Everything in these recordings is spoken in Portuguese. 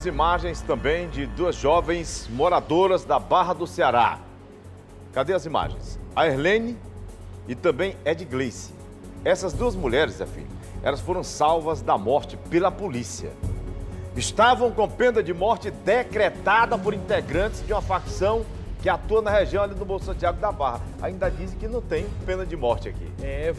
imagens também de duas jovens moradoras da Barra do Ceará. Cadê as imagens? A Erlene e também Edgleice. Essas duas mulheres, Zé Filho, elas foram salvas da morte pela polícia. Estavam com pena de morte decretada por integrantes de uma facção que atua na região ali do Morro Santiago da Barra. Ainda dizem que não tem pena de morte aqui.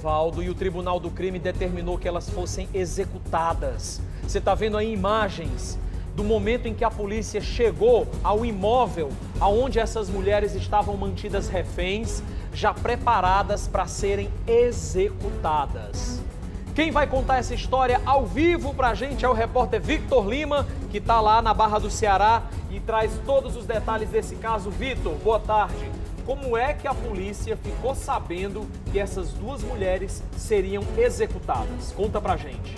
Valdo, e o Tribunal do Crime determinou que elas fossem executadas. Você está vendo aí imagens do momento em que a polícia chegou ao imóvel onde essas mulheres estavam mantidas reféns, já preparadas para serem executadas. Quem vai contar essa história ao vivo pra gente é o repórter Victor Lima, que está lá na Barra do Ceará e traz todos os detalhes desse caso. Victor, boa tarde. Como é que a polícia ficou sabendo que essas duas mulheres seriam executadas? Conta pra gente.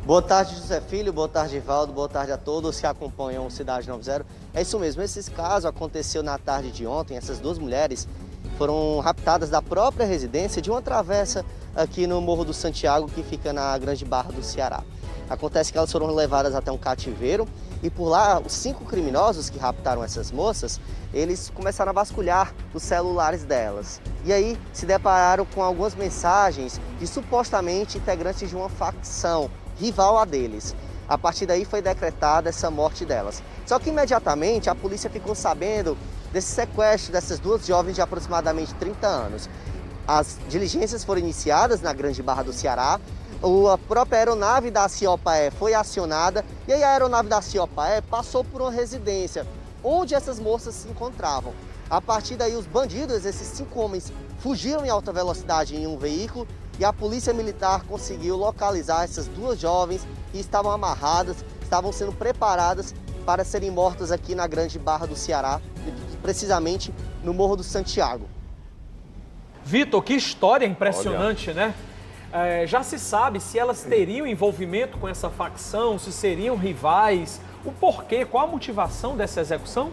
Boa tarde, José Filho, boa tarde, Valdo, boa tarde a todos que acompanham o Cidade 90. É isso mesmo, esse caso aconteceu na tarde de ontem. Essas duas mulheres foram raptadas da própria residência de uma travessa aqui no Morro do Santiago, que fica na Grande Barra do Ceará. Acontece que elas foram levadas até um cativeiro e por lá os 5 criminosos que raptaram essas moças, eles começaram a vasculhar os celulares delas. E aí se depararam com algumas mensagens de supostamente integrantes de uma facção rival a deles. A partir daí foi decretada essa morte delas. Só que imediatamente a polícia ficou sabendo desse sequestro dessas duas jovens de aproximadamente 30 anos. As diligências foram iniciadas na Grande Barra do Ceará, a própria aeronave da CIOPAE foi acionada e aí a aeronave da CIOPAE passou por uma residência onde essas moças se encontravam. A partir daí os bandidos, esses 5 homens, fugiram em alta velocidade em um veículo e a polícia militar conseguiu localizar essas duas jovens que estavam amarradas, estavam sendo preparadas para serem mortas aqui na Grande Barra do Ceará, precisamente no Morro do Santiago. Vitor, que história impressionante, né? Já se sabe se elas teriam envolvimento com essa facção, se seriam rivais, o porquê, qual a motivação dessa execução?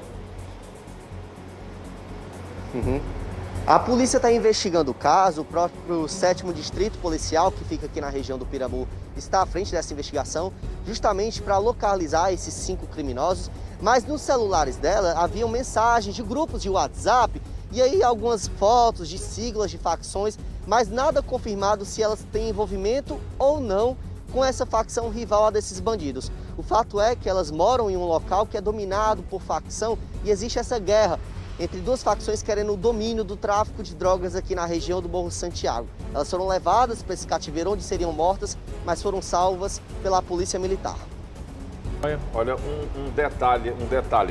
A polícia está investigando o caso, o próprio 7º Distrito Policial, que fica aqui na região do Piramu, está à frente dessa investigação, justamente para localizar esses 5 criminosos, mas nos celulares dela haviam mensagens de grupos de WhatsApp e aí algumas fotos de siglas de facções, mas nada confirmado se elas têm envolvimento ou não com essa facção rival a desses bandidos. O fato é que elas moram em um local que é dominado por facção e existe essa guerra entre duas facções querendo o domínio do tráfico de drogas aqui na região do Morro Santiago. Elas foram levadas para esse cativeiro onde seriam mortas, mas foram salvas pela polícia militar. Olha, um detalhe,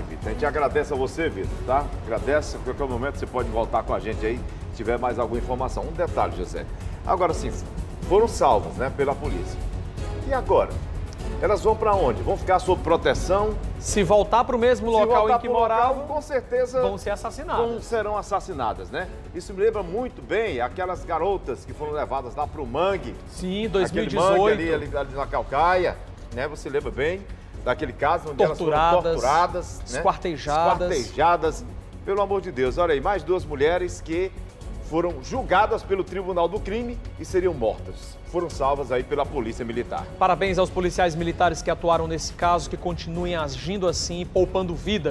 Vitor. A gente agradece a você, Vitor, tá? Agradece, a qualquer momento você pode voltar com a gente aí, se tiver mais alguma informação. Um detalhe, José. Agora sim, foram salvas, né, pela polícia. E agora? Elas vão para onde? Vão ficar sob proteção? Se voltar para o mesmo local em que moravam, com certeza vão ser assassinadas. Serão assassinadas, né? Isso me lembra muito bem aquelas garotas que foram levadas lá para o Mangue. Sim, 2018. Aquele mangue ali na Calcaia, né? Você lembra bem daquele caso onde elas foram torturadas, né? Esquartejadas. Pelo amor de Deus, olha aí, mais 2 mulheres que foram julgadas pelo Tribunal do Crime e seriam mortas. Foram salvas aí pela Polícia Militar. Parabéns aos policiais militares que atuaram nesse caso, que continuem agindo assim, poupando vidas.